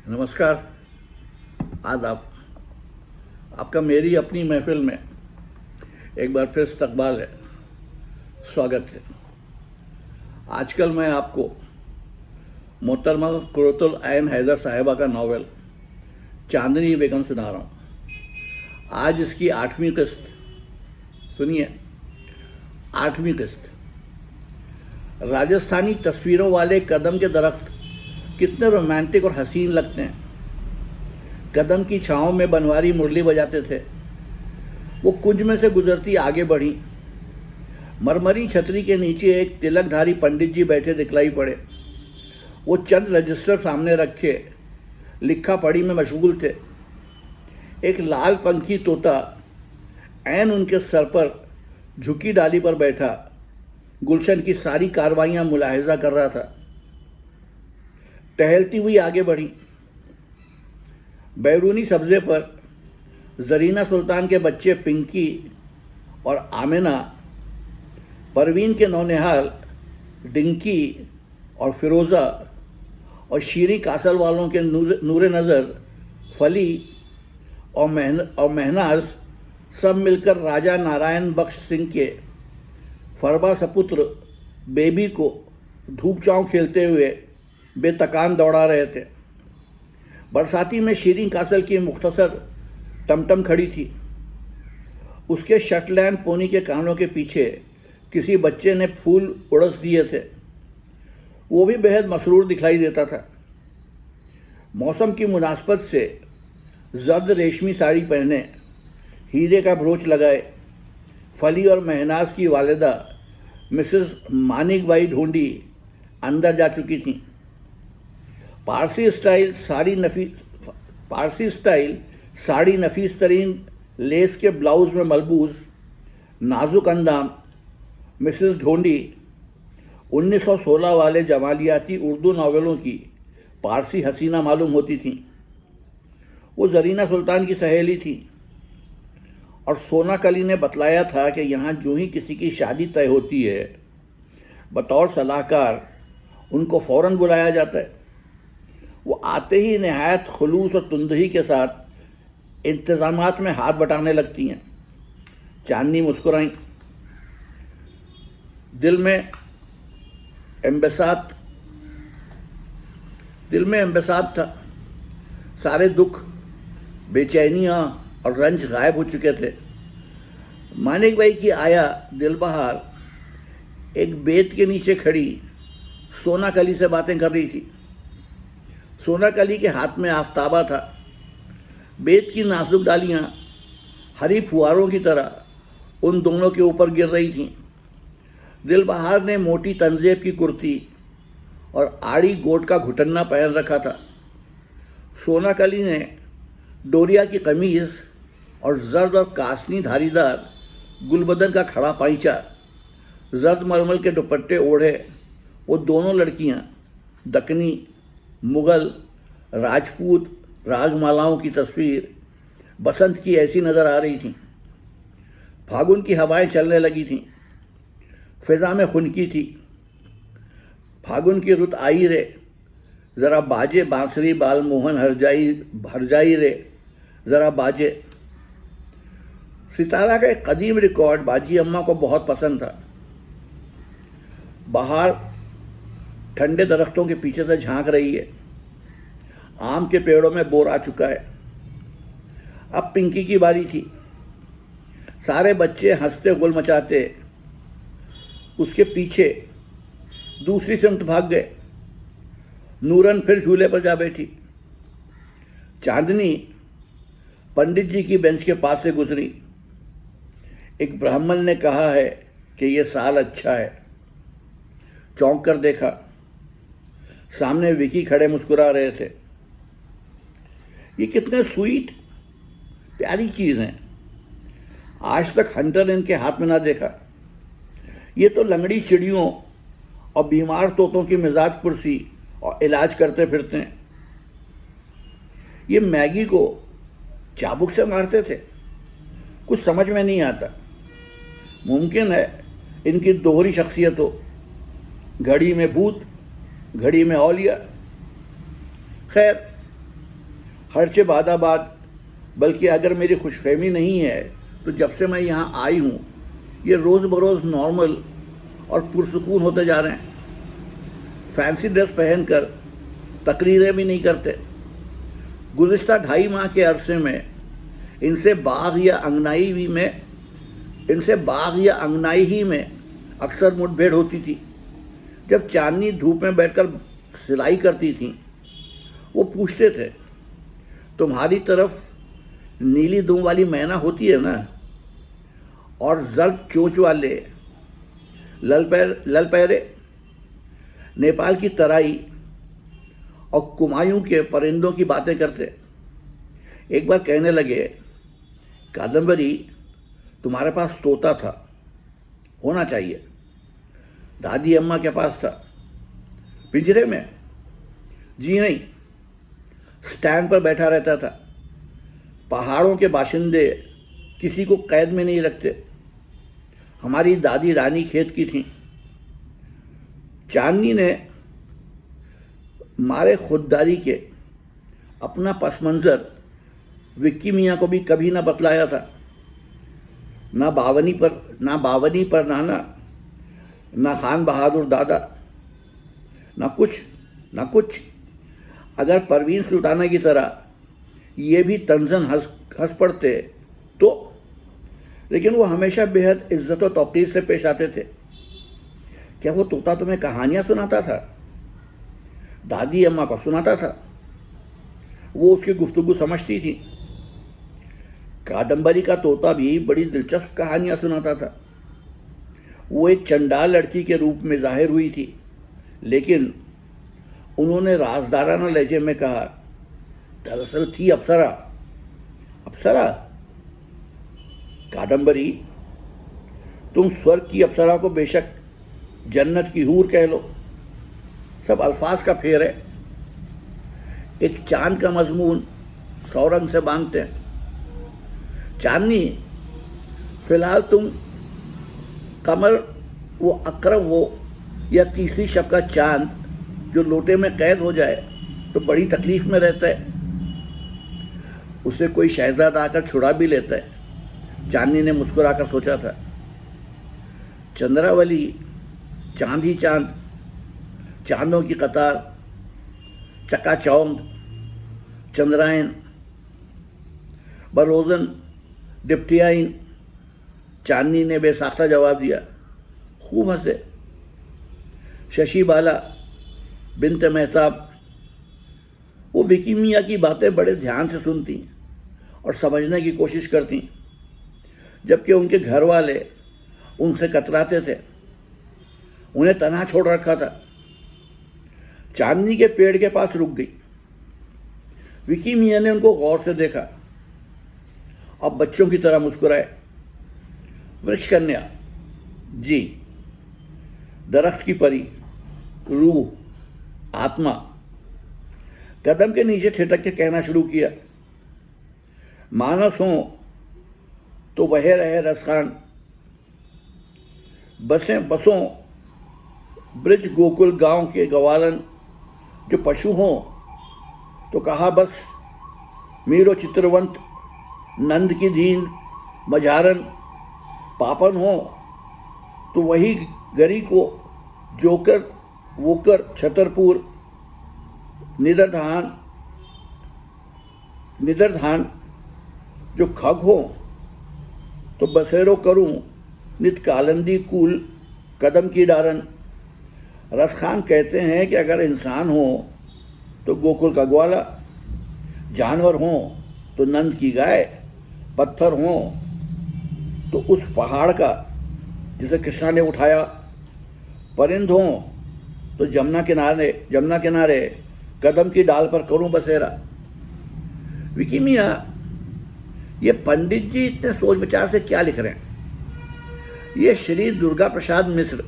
नमस्कार। आदाब। आपका मेरी अपनी महफिल में एक बार फिर इस्तकबाल है, स्वागत है। आजकल मैं आपको मोहतरमा कुर्रतुल ऐन हैदर साहिबा का नावल चांदनी बेगम सुना रहा हूँ। आज इसकी 8वीं किस्त। सुनिए, 8वीं किस्त। राजस्थानी तस्वीरों वाले कदम के दरख्त कितने रोमांटिक और हसीन लगते हैं। कदम की छाँव में बनवारी मुरली बजाते थे। वो कुंज में से गुजरती आगे बढ़ी। मरमरी छतरी के नीचे एक तिलकधारी पंडित जी बैठे दिखलाई पड़े। वो चंद रजिस्टर सामने रखे लिखा पढ़ी में मशगूल थे। एक लाल पंखी तोता ऐन उनके सर पर झुकी डाली पर बैठा गुलशन की सारी कार्रवाइयाँ मुलाहिजा कर रहा था। टहलती हुई आगे बढ़ी। बैरूनी सब्जे पर जरीना सुल्तान के बच्चे पिंकी और आमिना, परवीन के नौनिहाल डिंकी और फिरोज़ा और शीरी कासल वालों के नूरे नज़र फली और महनाज सब मिलकर राजा नारायण बख्श सिंह के फरबा सपुत्र बेबी को धूप छाँव खेलते हुए बेतकान दौड़ा रहे थे। बरसाती में शीरीन कासल की मुख्तसर टमटम खड़ी थी। उसके शटलैंड पोनी के कानों के पीछे किसी बच्चे ने फूल उड़स दिए थे। वो भी बेहद मसरूर दिखलाई देता था। मौसम की मुनासबत से जर्द रेशमी साड़ी पहने, हीरे का ब्रोच लगाए फली और महनाज की वालिदा मिसेस मानिक बाई ढूंढी अंदर जा चुकी थीं। पारसी स्टाइल साड़ी नफीस तरीन लेस के ब्लाउज में मलबूस नाजुक अंदाम मिसेस ढोंडी 1916 वाले जमालियाती उर्दू नावलों की पारसी हसीना मालूम होती थीं। वो जरीना सुल्तान की सहेली थी और सोना कली ने बतलाया था कि यहाँ जो ही किसी की शादी तय होती है, बतौर सलाहकार उनको फ़ौरन बुलाया जाता है। वो आते ही नहायत खुलूस और तुंदही के साथ इंतज़ामात में हाथ बटाने लगती हैं। चांदनी मुस्कुराई। दिल में एम्बेसात था। सारे दुख, बेचैनियाँ और रंज गायब हो चुके थे। मानिक भाई की आया दिलबहार एक बेत के नीचे खड़ी सोना कली से बातें कर रही थी। सोना कली के हाथ में आफ्ताबा था। बेत की नाजुक डालियाँ हरी फुहारों की तरह उन दोनों के ऊपर गिर रही थीं। दिलबहार ने मोटी तंजेब की कुर्ती और आड़ी गोट का घुटन्ना पहन रखा था। सोना कली ने डोरिया की कमीज़ और जर्द और कासनी धारीदार गुलबदन का खड़ा पाइचा, जर्द मलमल के दुपट्टे ओढ़े वो दोनों लड़कियां दक्कनी, मुग़ल, राजपूत रागमालाओं की तस्वीर बसंत की ऐसी नज़र आ रही थीं। फागुन की हवाएं चलने लगी थीं। फ़िज़ा में खुनकी थी। फागुन की रुत आई रे, ज़रा बाजे बांसुरी बाल मोहन हरजाई रे, ज़रा बाजे। सितारा का एक कदीम रिकॉर्ड बाजी अम्मा को बहुत पसंद था। बाहर ठंडे दरख्तों के पीछे से झांक रही है। आम के पेड़ों में बोर आ चुका है। अब पिंकी की बारी थी। सारे बच्चे हंसते गुल मचाते उसके पीछे दूसरी सिमत भाग गए। नूरन फिर झूले पर जा बैठी। चांदनी पंडित जी की बेंच के पास से गुजरी। एक ब्राह्मण ने कहा है कि यह साल अच्छा है। चौंक कर देखा। सामने विकी खड़े मुस्कुरा रहे थे। ये कितने स्वीट प्यारी चीज़ हैं। आज तक हंटर इनके हाथ में ना देखा। ये तो लंगड़ी चिड़ियों और बीमार तोतों की मिजाज पुरसी और इलाज करते फिरते हैं। ये मैगी को चाबुक से मारते थे। कुछ समझ में नहीं आता। मुमकिन है इनकी दोहरी शख्सियत हो, घड़ी में भूत घड़ी में औलिया। खैर, हरचे बादाबाद, बल्कि अगर मेरी खुशफहमी नहीं है तो जब से मैं यहाँ आई हूँ ये रोज़ बरोज़ नॉर्मल और पुरसुकून होते जा रहे हैं। फैंसी ड्रेस पहनकर तकरीरें भी नहीं करते। गुज़िश्ता 2.5 माह के अरसे में इनसे बाग या अंगनाई ही में अक्सर मुठभेड़ होती थी। जब चांदनी धूप में बैठकर सिलाई करती थीं, वो पूछते थे, तुम्हारी तरफ नीली दुम वाली मैना होती है ना, और जर्द चोंच वाले ललपैरे नेपाल की तराई और कुमायूं के परिंदों की बातें करते। एक बार कहने लगे, कादम्बरी तुम्हारे पास तोता था, होना चाहिए। दादी अम्मा के पास था। पिंजरे में? जी नहीं, स्टैंड पर बैठा रहता था। पहाड़ों के बाशिंदे किसी को कैद में नहीं रखते। हमारी दादी रानी खेत की थी। चांदनी ने मारे खुददारी के अपना पस मंज़र विक्की मियाँ को भी कभी ना बतलाया था। ना बावनी पर नाना, ना खान बहादुर दादा, ना कुछ। अगर परवीन सुल्ताना की तरह ये भी तंजन हंस पड़ते तो, लेकिन वो हमेशा बेहद इज्जत और तौकीर से पेश आते थे। क्या वो तोता तुम्हें कहानियाँ सुनाता था? दादी अम्मा को सुनाता था। वो उसकी गुफ्तगू समझती थी। कादम्बरी का तोता भी बड़ी दिलचस्प कहानियाँ सुनाता था। वो एक चंडाल लड़की के रूप में जाहिर हुई थी, लेकिन उन्होंने राजदाराना लहजे में कहा, दरअसल थी अप्सरा। कादम्बरी, तुम स्वर्ग की अप्सरा को बेशक जन्नत की हूर कह लो, सब अल्फाज का फेर है। एक चांद का मजमून 100 रंग से बांधते हैं। चांदनी, फिलहाल तुम कमर वो अकरम हो या तीसरी शब का चांद जो लोटे में कैद हो जाए तो बड़ी तकलीफ में रहता है। उसे कोई शहजादा आकर छुड़ा भी लेता है। चांदनी ने मुस्कुराकर सोचा था। चंद्रावली, चांद ही चांद, चांदों की कतार, चकाचौंध, चंद्रायन, बरोजन, डिप्टियाइन। चांदनी ने बेसाख्ता जवाब दिया। खूब हंसे। शशि बाला, बिन्त मेहताब, वो विकी मियाँ की बातें बड़े ध्यान से सुनती और समझने की कोशिश करती, जबकि उनके घर वाले उनसे कतराते थे। उन्हें तन्हा छोड़ रखा था। चांदनी के पेड़ के पास रुक गई। विकी मियाँ ने उनको गौर से देखा। अब बच्चों की तरह मुस्कुराए। वृक्ष कन्या, जी, दरख्त की परी, रूह, आत्मा। कदम के नीचे ठिठक के कहना शुरू किया, मानस हो तो वह रहे रसखान, बसों ब्रिज गोकुल गांव के गवालन। जो पशु हों तो कहा बस मीरो चित्रवंत, नंद की दीन मझारन। पापन हो तो वही गरी को जोकर वोकर छतरपुर निदरधान। जो खग हो तो बसेरो करूं नित कालंदी कूल कदम की डारन। रसखान कहते हैं कि अगर इंसान हो तो गोकुल का ग्वाला, जानवर हो तो नंद की गाय, पत्थर हो तो उस पहाड़ का जिसे कृष्णा ने उठाया, परिंद हो तो जमुना किनारे कदम की डाल पर करूं बसेरा। विकी मियाँ, ये पंडित जी इतने सोच विचार से क्या लिख रहे हैं? ये श्री दुर्गा प्रसाद मिश्र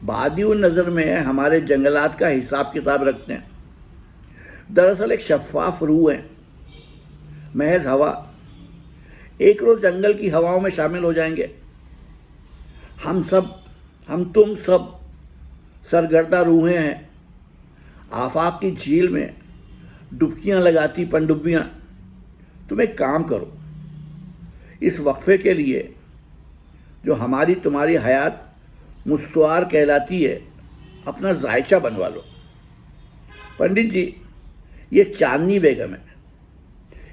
बादियों नज़र में हमारे जंगलात का हिसाब किताब रखते हैं। दरअसल एक शफाफ रूह है, महज हवा। एक रोज़ जंगल की हवाओं में शामिल हो जाएंगे। हम तुम सब सरगर्दा रूहें हैं। आफाक की झील में डुबकियां लगाती पनडुब्बियां। तुम एक काम करो, इस वक्फे के लिए जो हमारी तुम्हारी हयात मुस्तवार कहलाती है, अपना जायचा बनवा लो। पंडित जी, ये चांदनी बेगम है,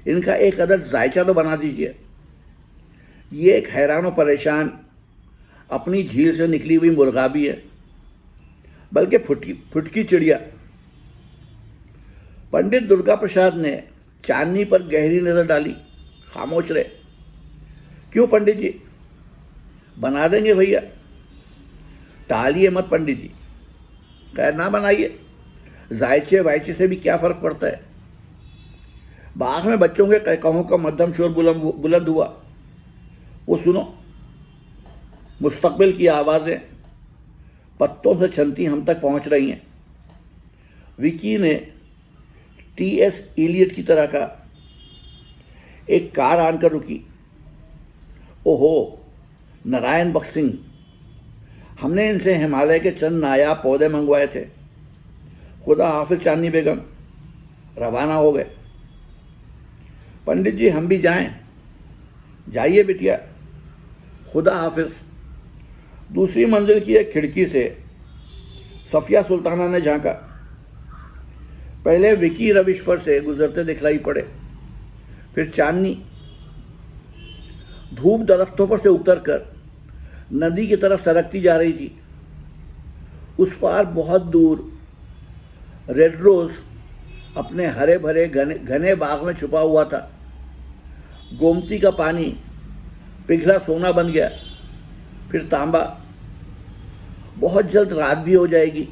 इनका एक अदद जायचा तो बना दीजिए। ये एक हैरान और परेशान अपनी झील से निकली हुई मुर्गा भी है, बल्कि फुटकी चिड़िया। पंडित दुर्गा प्रसाद ने चांदनी पर गहरी नजर डाली, खामोश रहे। क्यों पंडित जी, बना देंगे भैया, टालिए मत पंडित जी। खैर ना बनाइए, जायचे वायचे से भी क्या फर्क पड़ता है। बाग में बच्चों के कहकहों का मध्यम शोर बुलंद हुआ। वो सुनो, मुस्तकबिल की आवाज़ें पत्तों से छनती हम तक पहुंच रही हैं। विकी ने टी.एस. इलियट की तरह का एक कार आनकर रुकी। ओहो, नारायण बख्श सिंह, हमने इनसे हिमालय के चंद नायाब पौधे मंगवाए थे। खुदा हाफिज चांदनी बेगम, रवाना हो गए। पंडित जी, हम भी जाएं? जाइए बिटिया, खुदा हाफिज। दूसरी मंजिल की एक खिड़की से सफिया सुल्ताना ने झांका। पहले विकी रविश पर से गुजरते दिखलाई पड़े, फिर चांदनी। धूप दरख्तों पर से उतरकर नदी की तरफ सरकती जा रही थी। उस पार बहुत दूर रेड रोज अपने हरे भरे घने बाग में छुपा हुआ था। गोमती का पानी पिघला सोना बन गया, फिर तांबा। बहुत जल्द रात भी हो जाएगी।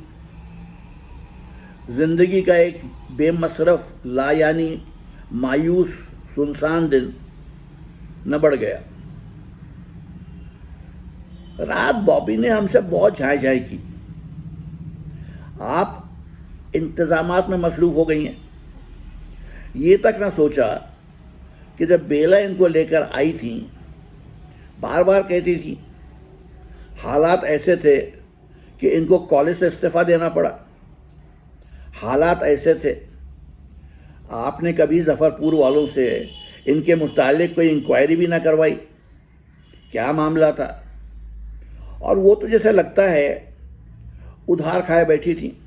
जिंदगी का एक बेमसरफ, लायानी, मायूस, सुनसान दिन न बढ़ गया। रात बॉबी ने हमसे बहुत झाई झाई की। आप इंतजामात में मसरूफ हो गई हैं। ये तक ना सोचा कि जब बेला इनको लेकर आई थी, बार बार कहती थी हालात ऐसे थे कि इनको कॉलेज से इस्तीफा देना पड़ा। हालात ऐसे थे। आपने कभी जफरपुर वालों से इनके मुतालिक कोई इंक्वायरी भी ना करवाई। क्या मामला था? और वो तो जैसे लगता है उधार खाए बैठी थी।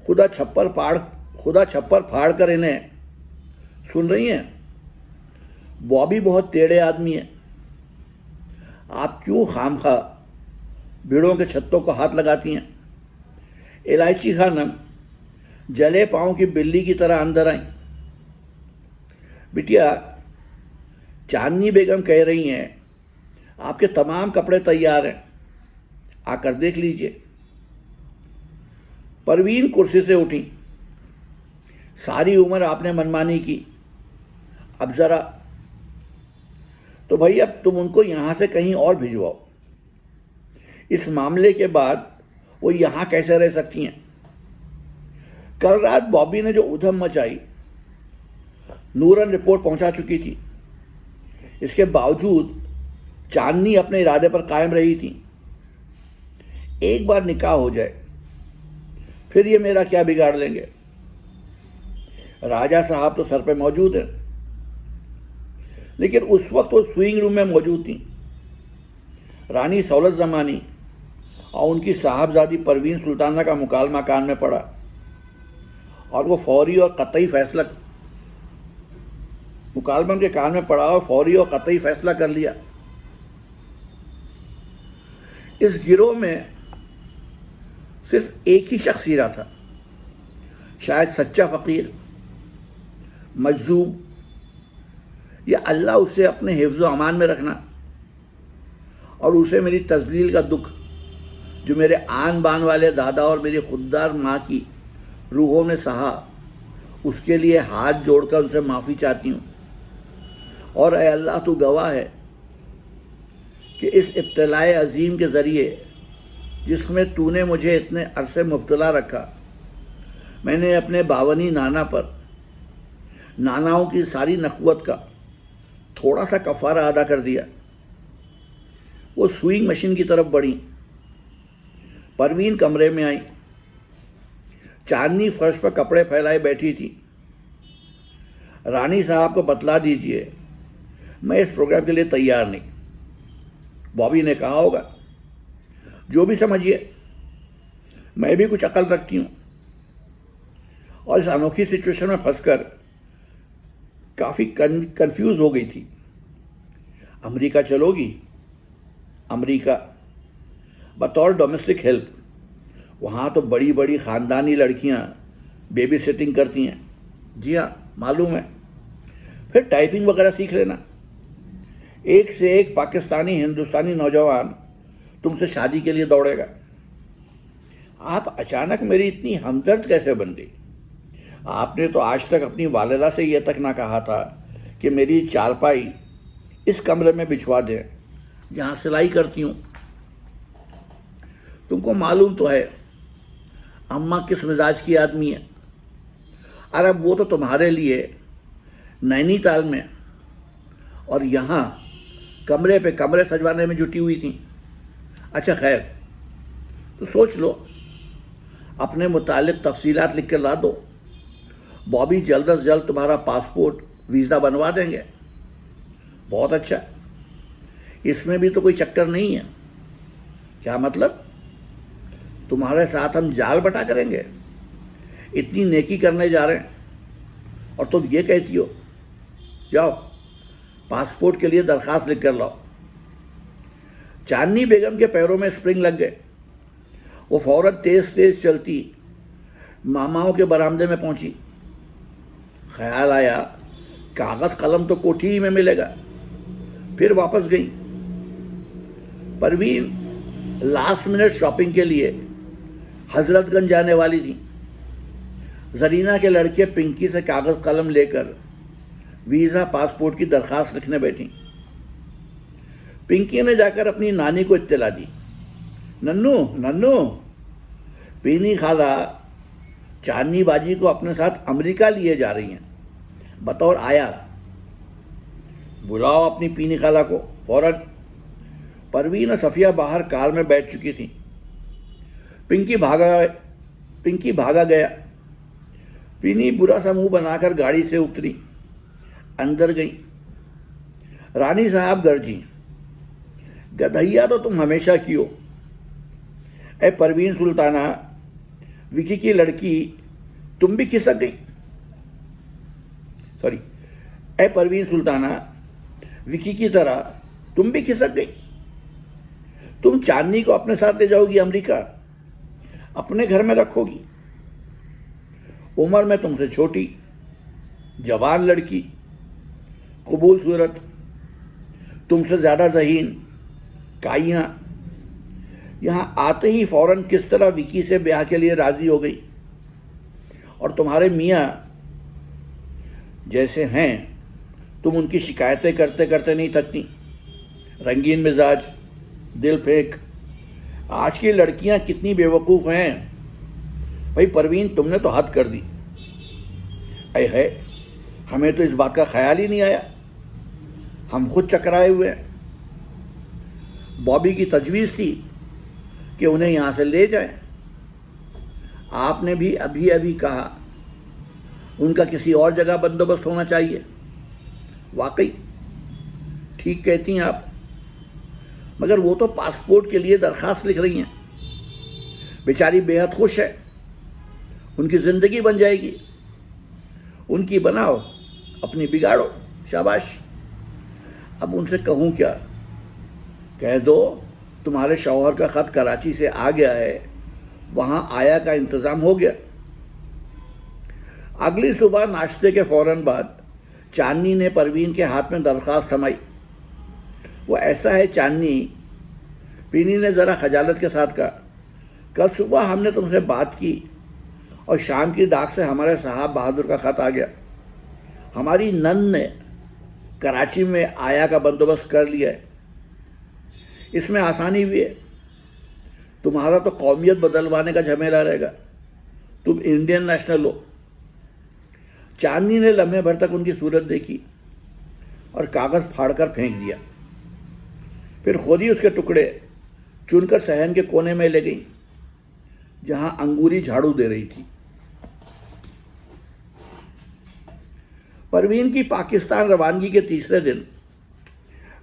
खुदा छप्पर फाड़ कर इन्हें सुन रही हैं। बॉबी बहुत टेढ़े आदमी है। आप क्यों खामखा भीड़ों के छत्तों को हाथ लगाती हैं? इलायची खानम जले पाँव की बिल्ली की तरह अंदर आई। बिटिया, चांदनी बेगम कह रही हैं आपके तमाम कपड़े तैयार हैं, आकर देख लीजिए। परवीन कुर्सी से उठी। सारी उम्र आपने मनमानी की, अब जरा तो भैया तुम उनको यहाँ से कहीं और भिजवाओ। इस मामले के बाद वो यहाँ कैसे रह सकती हैं? कल रात बॉबी ने जो उधम मचाई, नूरन रिपोर्ट पहुंचा चुकी थी। इसके बावजूद चांदनी अपने इरादे पर कायम रही थी। एक बार निकाह हो जाए फिर ये मेरा क्या बिगाड़ लेंगे। राजा साहब तो सर पे मौजूद हैं, लेकिन उस वक्त वो स्विंग रूम में मौजूद थी। रानी सौलत जमानी और उनकी साहबजादी परवीन सुल्ताना का मुकालमा कान में पड़ा और वो फौरी और कतई फैसला मुकालमा के कान में पड़ा और फौरी और कतई फैसला कर लिया। इस गिरोह में सिर्फ एक ही शख्स हीरा था, शायद सच्चा फ़कीर, मजजूब, या अल्लाह उसे अपने हिफ्ज़ अमान में रखना। और उसे मेरी तजलील का दुख जो मेरे आन बान वाले दादा और मेरी खुददार माँ की रूहों ने सहा, उसके लिए हाथ जोड़कर उनसे माफ़ी चाहती हूँ। और ऐ अल्लाह तू गवाह है कि इस इब्तिलाए अजीम के ज़रिए जिसमें तूने मुझे इतने अरसे मुब्तला रखा, मैंने अपने बावनी नाना पर नानाओं की सारी नखवत का थोड़ा सा कफ़ारा अदा कर दिया। वो स्विंग मशीन की तरफ बढ़ी। परवीन कमरे में आई। चांदनी फर्श पर कपड़े फैलाए बैठी थी। रानी साहब को बतला दीजिए मैं इस प्रोग्राम के लिए तैयार नहीं। बॉबी ने कहा होगा, जो भी समझिए, मैं भी कुछ अकल रखती हूँ और इस अनोखी सिचुएशन में फंसकर काफ़ी कंफ्यूज हो गई थी। अमेरिका चलोगी? अमेरिका बतौर डोमेस्टिक हेल्प। वहाँ तो बड़ी बड़ी ख़ानदानी लड़कियाँ बेबी सिटिंग करती हैं। जी हाँ, मालूम है। फिर टाइपिंग वगैरह सीख लेना। एक से एक पाकिस्तानी हिंदुस्तानी नौजवान तुमसे शादी के लिए दौड़ेगा। आप अचानक मेरी इतनी हमदर्द कैसे बन गई? आपने तो आज तक अपनी वालिदा से यह तक ना कहा था कि मेरी चारपाई इस कमरे में बिछवा दें जहाँ सिलाई करती हूँ। तुमको मालूम तो है अम्मा किस मिजाज की आदमी है। अरे वो तो तुम्हारे लिए नैनीताल में और यहाँ कमरे पे कमरे सजवाने में जुटी हुई थी। अच्छा खैर, तो सोच लो, अपने मुतालिक तफसीलात लिख कर ला दो। बॉबी जल्द से जल्द तुम्हारा पासपोर्ट वीज़ा बनवा देंगे। बहुत अच्छा, इसमें भी तो कोई चक्कर नहीं है। क्या मतलब? तुम्हारे साथ हम जाल बटा करेंगे? इतनी नेकी करने जा रहे हैं और तुम ये कहती हो? जाओ पासपोर्ट के लिए दरख्वास्त लिख कर लाओ। चांदनी बेगम के पैरों में स्प्रिंग लग गए। वो फौरन तेज तेज चलती मामाओं के बरामदे में पहुंची। ख्याल आया कागज़ कलम तो कोठी ही में मिलेगा। फिर वापस गई। परवीन लास्ट मिनट शॉपिंग के लिए हजरतगंज जाने वाली थी। जरीना के लड़के पिंकी से कागज़ कलम लेकर वीज़ा पासपोर्ट की दरख्वास्त लिखने बैठी। पिंकी ने जाकर अपनी नानी को इत्तला दी। नन्नू नन्नू, पीनी खाला चांदनी बाजी को अपने साथ अमेरिका लिए जा रही हैं बतौर आया। बुलाओ अपनी पीनी खाला को फौरन। परवीन और सफ़िया बाहर कार में बैठ चुकी थी। पिंकी भागा गया। पीनी बुरा सा मुंह बनाकर गाड़ी से उतरी, अंदर गई। रानी साहब गरजी, गधैया तो तुम हमेशा की हो। ए परवीन सुल्ताना, विकी की लड़की, तुम भी खिसक गई। सॉरी, ए परवीन सुल्ताना, विकी की तरह तुम भी खिसक गई। तुम चांदनी को अपने साथ ले जाओगी अमेरिका, अपने घर में रखोगी। उम्र में तुमसे छोटी, जवान लड़की, कबूल सूरत, तुमसे ज़्यादा ज़हीन, काइयाँ। यहाँ आते ही फौरन किस तरह विकी से ब्याह के लिए राज़ी हो गई। और तुम्हारे मियाँ जैसे हैं, तुम उनकी शिकायतें करते करते नहीं थकती। रंगीन मिजाज, दिल फेंक। आज की लड़कियाँ कितनी बेवकूफ़ हैं। भाई परवीन, तुमने तो हद कर दी। अरे है, हमें तो इस बात का ख्याल ही नहीं आया। हम खुद चकराए हुए हैं। बॉबी की तजवीज़ थी कि उन्हें यहाँ से ले जाएं। आपने भी अभी अभी कहा उनका किसी और जगह बंदोबस्त होना चाहिए। वाकई ठीक कहती हैं आप, मगर वो तो पासपोर्ट के लिए दरख्वास्त लिख रही हैं। बेचारी बेहद खुश है, उनकी ज़िंदगी बन जाएगी। उनकी बनाओ, अपनी बिगाड़ो, शाबाश। अब उनसे कहूँ क्या? कह दो तुम्हारे शौहर का ख़त कराची से आ गया है, वहाँ आया का इंतज़ाम हो गया। अगली सुबह नाश्ते के फ़ौरन बाद चांदनी ने परवीन के हाथ में दरख्वास्त थमाई। वो ऐसा है चांदनी, पीनी ने ज़रा खजालत के साथ कहा, कल सुबह हमने तुमसे बात की और शाम की डाक से हमारे साहब बहादुर का ख़त आ गया। हमारी नन ने कराची में आया का बंदोबस्त कर लिया है। इसमें आसानी भी है। तुम्हारा तो कौमियत बदलवाने का झमेला रहेगा। तुम इंडियन नेशनल हो। चांदनी ने लम्हे भर तक उनकी सूरत देखी और कागज़ फाड़कर फेंक दिया। फिर खुद ही उसके टुकड़े चुनकर सहन के कोने में ले गई, जहाँ अंगूरी झाड़ू दे रही थी। परवीन की पाकिस्तान रवानगी के तीसरे दिन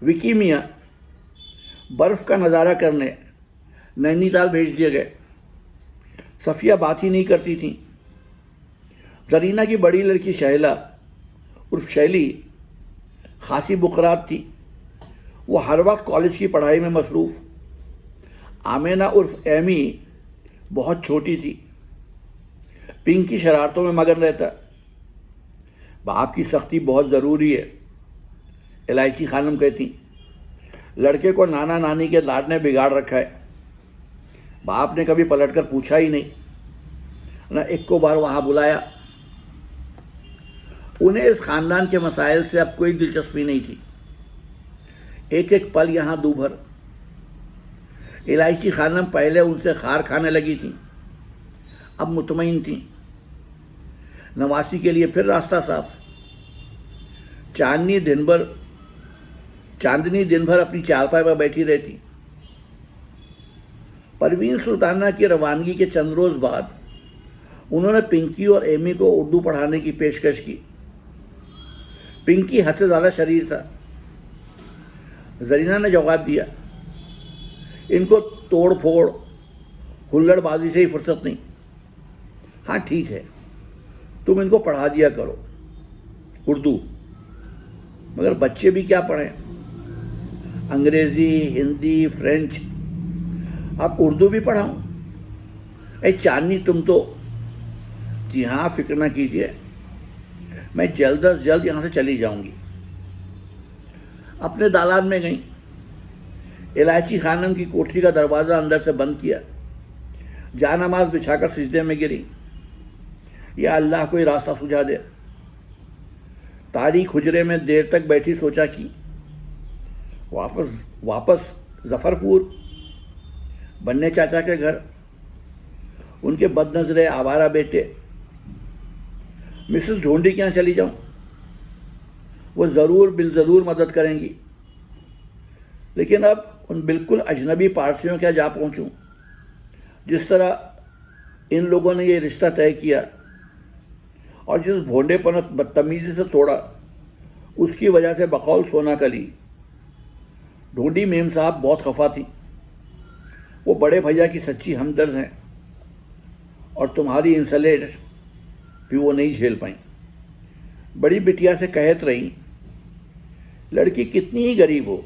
विकी मियाँ बर्फ़ का नज़ारा करने नैनीताल भेज दिए गए। सफ़िया बात ही नहीं करती थी। जरीना की बड़ी लड़की शैला उर्फ शैली खासी बुकरात थी। वो हर वक्त कॉलेज की पढ़ाई में मसरूफ़। आमेना उर्फ एमी बहुत छोटी थी। पिंक की शरारतों में मगन रहता। बाप की सख्ती बहुत ज़रूरी है, इलायची खानम कहती। लड़के को नाना नानी के लाड ने बिगाड़ रखा है। बाप ने कभी पलटकर पूछा ही नहीं, न एक को बार वहाँ बुलाया। उन्हें इस ख़ानदान के मसाइल से अब कोई दिलचस्पी नहीं थी। एक एक पल यहाँ दूभर। इलायची खानम पहले उनसे खार खाने लगी थी, अब मुतमईन थी। नवासी के लिए फिर रास्ता साफ। चांदनी दिन भर अपनी चारपाई पर बैठी रहती। परवीन सुल्ताना की रवानगी के चंद रोज़ बाद उन्होंने पिंकी और एमी को उर्दू पढ़ाने की पेशकश की। पिंकी हद से ज़्यादा शरीर था। जरीना ने जवाब दिया, इनको तोड़ फोड़ हुल्लड़बाजी से ही फुर्सत नहीं। हाँ ठीक है, तुम इनको पढ़ा दिया करो उर्दू, मगर बच्चे भी क्या पढ़ें? अंग्रेज़ी, हिंदी, फ्रेंच, अब उर्दू भी पढ़ाऊँ? ऐ चांदनी तुम तो। जी हाँ, फिक्र ना कीजिए, मैं जल्द अज जल्द यहाँ से चली जाऊँगी। अपने दालान में गई। इलायची खानम की कोठरी का दरवाज़ा अंदर से बंद किया। जानमाज बिछाकर सिजदे में गिरी। या अल्लाह कोई रास्ता सुझा दे। तारीख हुजरे में देर तक बैठी सोचा कि वापस जफ़रपुर, बन्ने चाचा के घर, उनके बदनज़रे आवारा बेटे। मिसेस ढोंडी के यहाँ चली जाऊँ, वो ज़रूर बिलज़रूर मदद करेंगी। लेकिन अब उन बिल्कुल अजनबी पारसियों के यहाँ जा पहुँचूँ। जिस तरह इन लोगों ने ये रिश्ता तय किया और जिस भोंडेपन बदतमीज़ी से तोड़ा, उसकी वजह से बकौल सोना कली ढूंढी मेम साहब बहुत खफा थी। वो बड़े भैया की सच्ची हमदर्द हैं और तुम्हारी इंसलेट भी वो नहीं झेल पाई। बड़ी बिटिया से कहत रही, लड़की कितनी ही गरीब हो,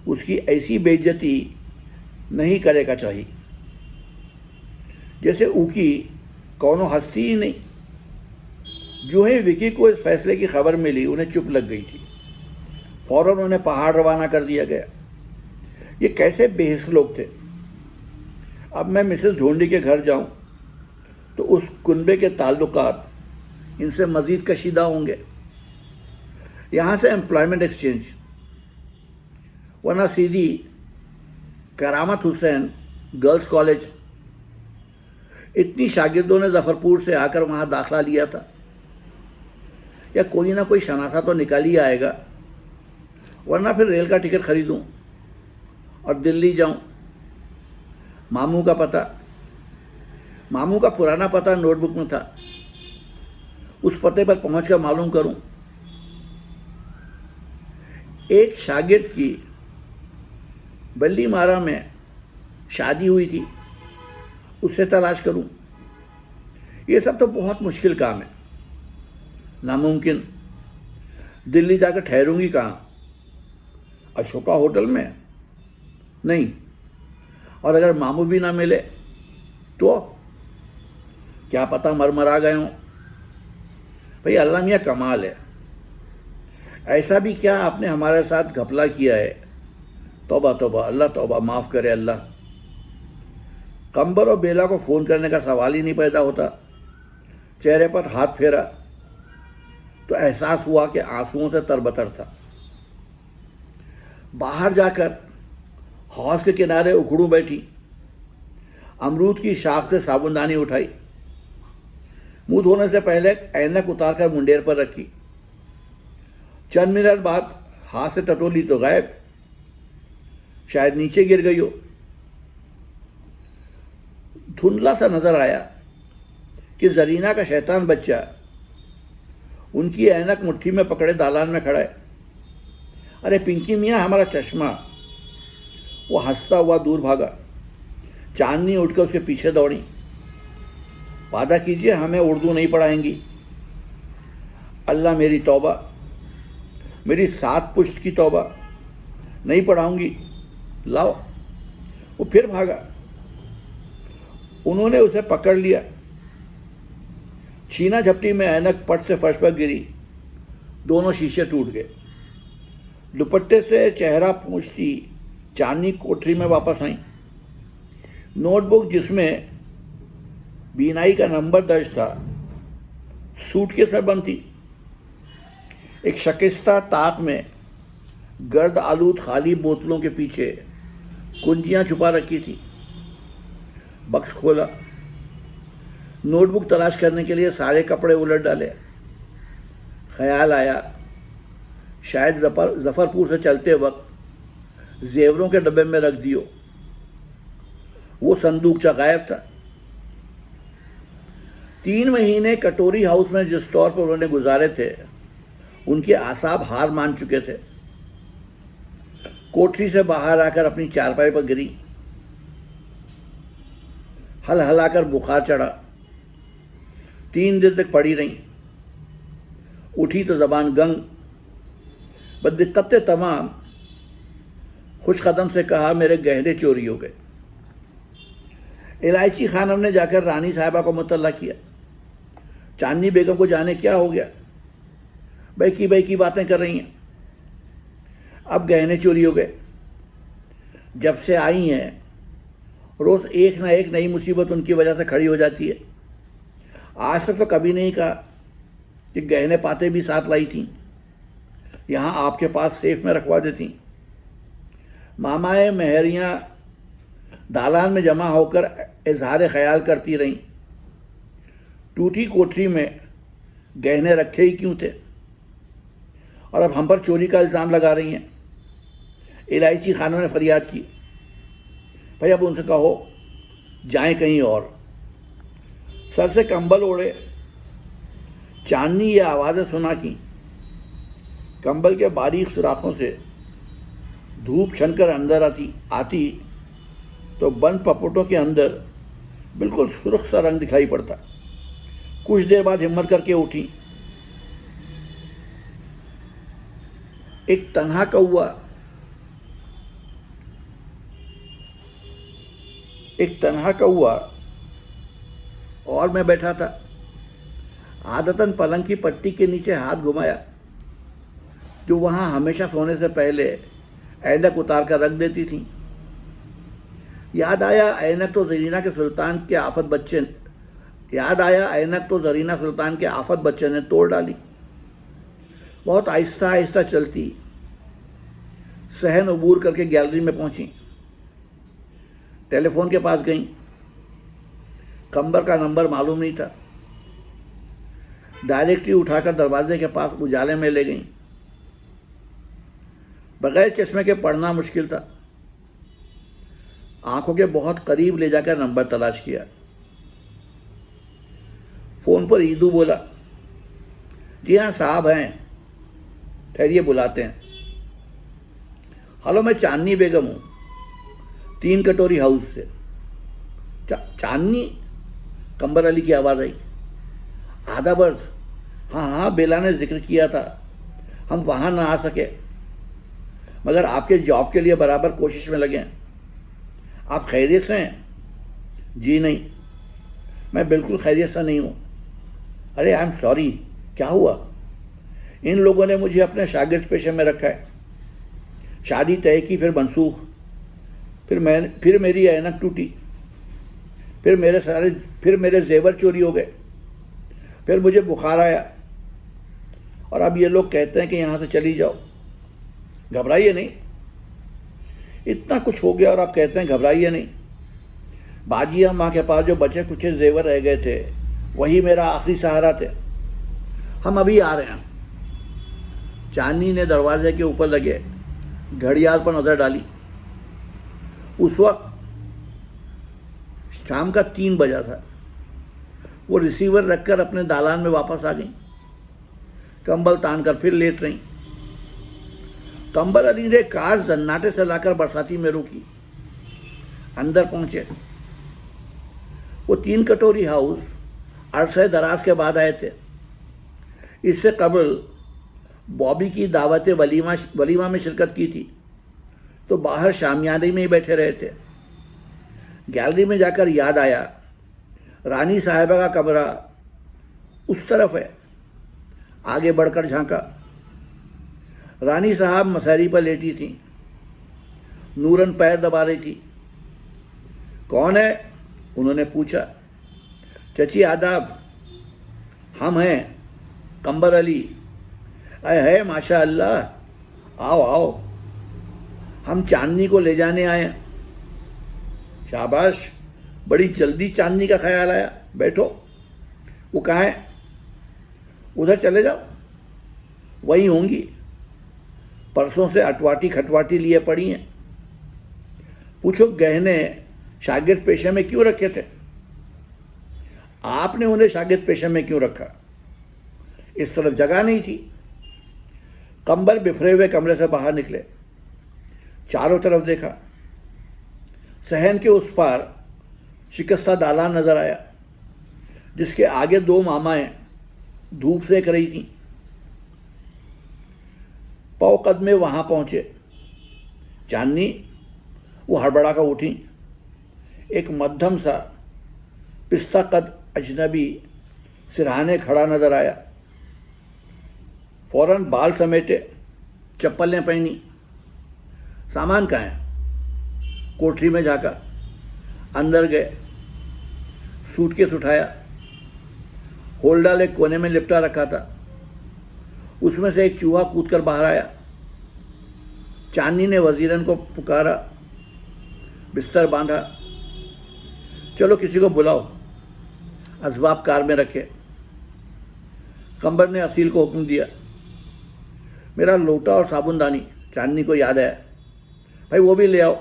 उसकी ऐसी बेइज्जती नहीं करेगा चाहिए जैसे ऊकी कौनो हस्ती ही नहीं। जो ही विकी को इस फैसले की खबर मिली, उन्हें चुप लग गई थी। फौरन उन्हें पहाड़ रवाना कर दिया गया। ये कैसे बेहिस लोग थे। अब मैं मिसेस ढोंडी के घर जाऊं तो उस कुनबे के ताल्लुकात इनसे मज़ीद कशीदा होंगे। यहाँ से एम्प्लॉयमेंट एक्सचेंज, वरना सीधी करामत हुसैन गर्ल्स कॉलेज। इतनी शागिर्दों ने जफ़रपुर से आकर वहाँ दाखिला लिया था। या कोई ना कोई शनासा तो निकाल ही आएगा, वरना फिर रेल का टिकट खरीदूं और दिल्ली जाऊं। मामू का पुराना पता नोटबुक में था, उस पते पर पहुंचकर मालूम करूं। एक शागिर्द की बल्लीमारा में शादी हुई थी, उससे तलाश करूं। ये सब तो बहुत मुश्किल काम है, नामुमकिन। दिल्ली जाकर ठहरूंगी कहाँ? अशोका होटल में? नहीं। और अगर मामू भी ना मिले तो क्या पता मर गए हों। भाई अल्लाह मियाँ कमाल है। ऐसा भी क्या आपने हमारे साथ घपला किया है? तौबा तौबा, अल्लाह तौबा माफ़ करे अल्लाह। कंबर और बेला को फ़ोन करने का सवाल ही नहीं पैदा होता। चेहरे पर हाथ फेरा तो एहसास हुआ कि आंसुओं से तरबतर था। बाहर जाकर हौज के किनारे उखड़ू बैठी। अमरूद की शाख से साबुनदानी उठाई। मुंह धोने से पहले ऐनक उतारकर मुंडेर पर रखी। चंद मिनट बाद हाथ से टटोली तो गायब। शायद नीचे गिर गई हो। धुंधला सा नजर आया कि जरीना का शैतान बच्चा उनकी ऐनक मुट्ठी में पकड़े दालान में खड़ा है। अरे पिंकी मियाँ, हमारा चश्मा। वो हंसता हुआ दूर भागा। चांदनी उठकर उसके पीछे दौड़ी। वादा कीजिए हमें उर्दू नहीं पढ़ाएंगी। अल्लाह मेरी तौबा, मेरी 7 पुश्त की तौबा, नहीं पढ़ाऊंगी, लाओ। वो फिर भागा। उन्होंने उसे पकड़ लिया। छीना झपटी में ऐनक पट से फर्श पर गिरी। दोनों शीशे टूट गए। दुपट्टे से चेहरा पोंछती चांदनी कोठरी में वापस आई। नोटबुक जिसमें बीनाई का नंबर दर्ज था सूटकेस में बंद थी। एक शकिस्ता ताक में गर्द आलूद खाली बोतलों के पीछे कुंजियां छुपा रखी थी। बक्स खोला। नोटबुक तलाश करने के लिए सारे कपड़े उलट डाले। ख्याल आया शायद जफरपुर से चलते वक्त जेवरों के डब्बे में रख दियो। वो संदूकचा गायब था। 3 महीने कटोरी हाउस में जिस तौर पर उन्होंने गुजारे थे, उनके आसाब हार मान चुके थे। कोठरी से बाहर आकर अपनी चारपाई पर गिरी। हल हलाकर बुखार चढ़ा। 3 दिन तक पड़ी रही। उठी तो जबान गंग। बदिक्कत तमाम खुश कदम से कहा, मेरे गहने चोरी हो गए। इलायची खानम ने जाकर रानी साहिबा को मुतल्ला किया। चांदनी बेगम को जाने क्या हो गया, बैकी बातें कर रही हैं। अब गहने चोरी हो गए। जब से आई हैं रोज़ एक ना एक नई मुसीबत उनकी वजह से खड़ी हो जाती है। आज तक तो कभी नहीं कहा कि गहने पाते भी साथ लाई थी, यहाँ आपके पास सेफ में रखवा देती। मामाए मेहरियाँ दालान में जमा होकर इजहार ख्याल करती रहीं, टूटी कोठरी में गहने रखे ही क्यों थे, और अब हम पर चोरी का इल्ज़ाम लगा रही हैं। इलायची खानों ने फरियाद की। भाई अब उनसे कहो जाएं कहीं और। सर से कंबल ओढ़े चांदनी ये आवाज़ें सुना की। कंबल के बारीक सुराखों से धूप छनकर अंदर आती तो बंद पपोटों के अंदर बिल्कुल सुर्ख सा रंग दिखाई पड़ता। कुछ देर बाद हिम्मत करके उठी। एक तन्हा कौआ और मैं बैठा था। आदतन पलंग की पट्टी के नीचे हाथ घुमाया, जो वहाँ हमेशा सोने से पहले ऐनक उतार कर रख देती थी। याद आया ऐनक तो जरीना सुल्तान के आफत बच्चे ने तोड़ डाली। बहुत आहिस्ता आहिस्ता चलती सहन अबूर करके गैलरी में पहुंची। टेलीफोन के पास गई। कंबर का नंबर मालूम नहीं था। डायरेक्टरी उठाकर दरवाजे के पास उजाले में ले गई। बगैर चश्मे के पढ़ना मुश्किल था। आंखों के बहुत करीब ले जाकर नंबर तलाश किया। फोन पर ईदू बोला, जी हाँ साहब हैं, ठहरिए बुलाते हैं। हेलो, मैं चांदनी बेगम हूँ, 3 कटोरी हाउस से। चांदनी? कंबर अली की आवाज़ आई। आधा बर्स। हाँ, बेला ने जिक्र किया था, हम वहाँ ना आ सके, मगर आपके जॉब के लिए बराबर कोशिश में लगे हैं। आप खैरियत से हैं? जी नहीं, मैं बिल्कुल खैरियत से नहीं हूँ। अरे आई एम सॉरी, क्या हुआ? इन लोगों ने मुझे अपने शागिर्द पेशे में रखा है। शादी तय की, फिर मनसूख, फिर मेरी ऐनक टूटी, फिर मेरे जेवर चोरी हो गए, फिर मुझे बुखार आया, और अब ये लोग कहते हैं कि यहाँ से चली जाओ। घबराइए नहीं, इतना कुछ हो गया और आप कहते हैं घबराइए नहीं। बाजी अम्मा के पास जो बचे कुछ जेवर रह गए थे, वही मेरा आखिरी सहारा थे। हम अभी आ रहे हैं। चांदनी ने दरवाजे के ऊपर लगे घड़ियाल पर नज़र डाली। उस वक्त शाम का 3 बजा था। वो रिसीवर रखकर अपने दालान में वापस आ गई। कंबल तान कर फिर लेट रहीं। कंबल अली ने कार जन्नाटे से लाकर बरसाती में रोकी। अंदर पहुंचे। वो 3 कटोरी हाउस अरसे दराज के बाद आए थे। इससे कबल बॉबी की दावत वलीमा में शिरकत की थी, तो बाहर शामियाने में ही बैठे रहे थे। गैलरी में जाकर याद आया, रानी साहिबा का कमरा उस तरफ है। आगे बढ़कर झांका। रानी साहब मसहरी पर लेटी थीं। नूरन पैर दबा रही थी। कौन है? उन्होंने पूछा। चची आदाब, हम हैं कंबर अली। अय है माशा अल्लाह, आओ आओ, हम चांदनी को ले जाने आए हैं। शाबाश, बड़ी जल्दी चांदनी का ख्याल आया। बैठो। वो कहाँ है? उधर चले जाओ, वहीं होंगी। परसों से अटवाटी खटवाटी लिए पड़ी हैं। पूछो गहने शागिर्द पेशे में क्यों रखे थे? आपने उन्हें शागिर्द पेशे में क्यों रखा? इस तरफ जगह नहीं थी। कंबल बिफरे हुए कमरे से बाहर निकले। चारों तरफ देखा। सहन के उस पार शिकस्ता दालान नजर आया, जिसके आगे 2 मामाएं धूप सेक रही थीं। पाव कदमे वहां पहुंचे। चांदनी, वो हड़बड़ा कर उठी। एक मध्यम सा पिस्ता कद अजनबी सिरहाने खड़ा नजर आया। फौरन बाल समेटे, चप्पलें पहनी। सामान कहाँ है? कोठरी में झांका। अंदर गए। सूटकेस उठाया। होल्डर एक कोने में लिपटा रखा था। उसमें से एक चूहा कूदकर बाहर आया। चांदनी ने वजीरन को पुकारा। बिस्तर बांधा। चलो किसी को बुलाओ, असबाब कार में रखे। कंबर ने असील को हुक्म दिया। मेरा लोटा और साबुनदानी। चांदनी को याद आया। भाई वो भी ले आओ।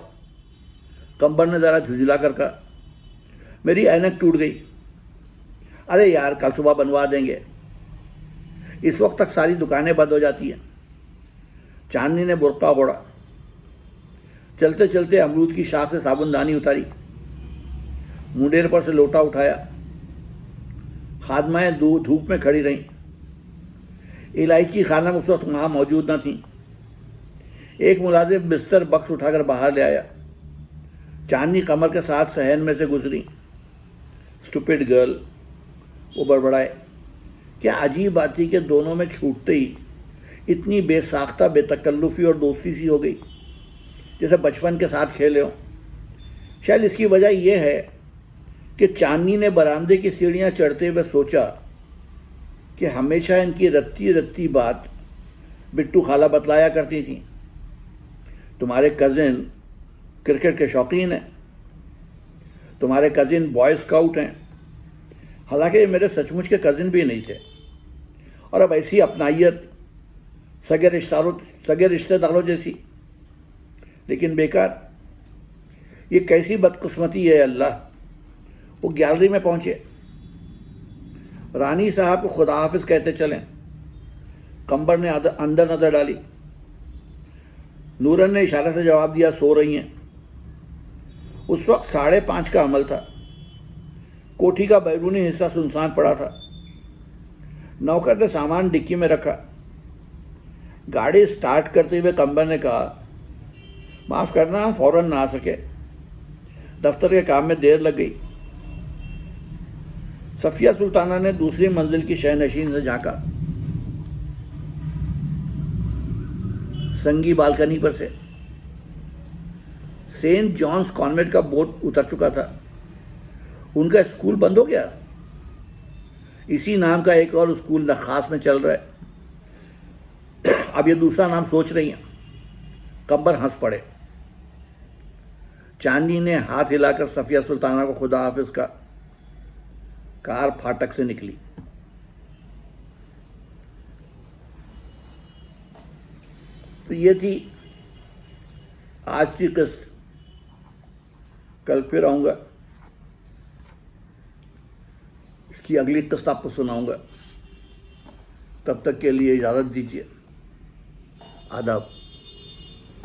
कंबर ने ज़रा झुंझला कर कहा। मेरी ऐनक टूट गई। अरे यार, कल सुबह बनवा देंगे। इस वक्त तक सारी दुकानें बंद हो जाती हैं। चांदनी ने बुर्का ओढ़ा। चलते चलते अमरूद की शाख से साबुनदानी उतारी। मुंडेर पर से लोटा उठाया। खादमाएँ धूप में खड़ी रहीं। इलायची खानम उस वक्त वहाँ मौजूद न थी। एक मुलाजिम बिस्तर बक्स उठाकर बाहर ले आया। चांदनी कमर के साथ सहन में से गुजरी। स्टूपिड गर्ल, वो बड़बड़ाए। क्या अजीब बात थी कि दोनों में छूटते ही इतनी बेसाख्ता बेतकल्लुफ़ी और दोस्ती सी हो गई, जैसे बचपन के साथ खेले हों। शायद इसकी वजह यह है कि चांदनी ने बरामदे की सीढ़ियाँ चढ़ते हुए सोचा कि हमेशा इनकी रत्ती रत्ती बात बिट्टू खाला बतलाया करती थी। तुम्हारे कज़िन क्रिकेट के शौकीन हैं, तुम्हारे कज़िन बॉय स्काउट हैं। हालांकि मेरे सचमुच के कज़िन भी नहीं थे। और अब ऐसी अपनाइयत सगे रिश्तेदारों जैसी, लेकिन बेकार। ये कैसी बदकिस्मती है अल्लाह। वो गैलरी में पहुंचे। रानी साहब को खुदा हाफिज कहते चलें। कंबर ने अंदर नजर डाली। नूरन ने इशारे से जवाब दिया, सो रही हैं। उस वक्त 5:30 का अमल था। कोठी का बैरूनी हिस्सा सुनसान पड़ा था। नौकर ने सामान डिक्की में रखा। गाड़ी स्टार्ट करते हुए कंबर ने कहा, माफ़ करना, हम फौरन ना आ सके। दफ्तर के काम में देर लग गई। सफिया सुल्ताना ने दूसरी मंजिल की शहनशीन से झांका। संगी बालकनी पर से सेंट जॉन्स कॉन्वेंट का बोर्ड उतर चुका था। उनका स्कूल बंद हो गया। इसी नाम का एक और स्कूल नखास में चल रहा है। अब ये दूसरा नाम सोच रही हैं। कंबर हंस पड़े। चांदनी ने हाथ हिलाकर सफिया सुल्ताना को खुदा हाफिज का। कार फाटक से निकली। तो ये थी आज की किस्त। कल फिर आऊँगा, इसकी अगली किस्त आपको सुनाऊँगा। तब तक के लिए इजाज़त दीजिए। आदाब।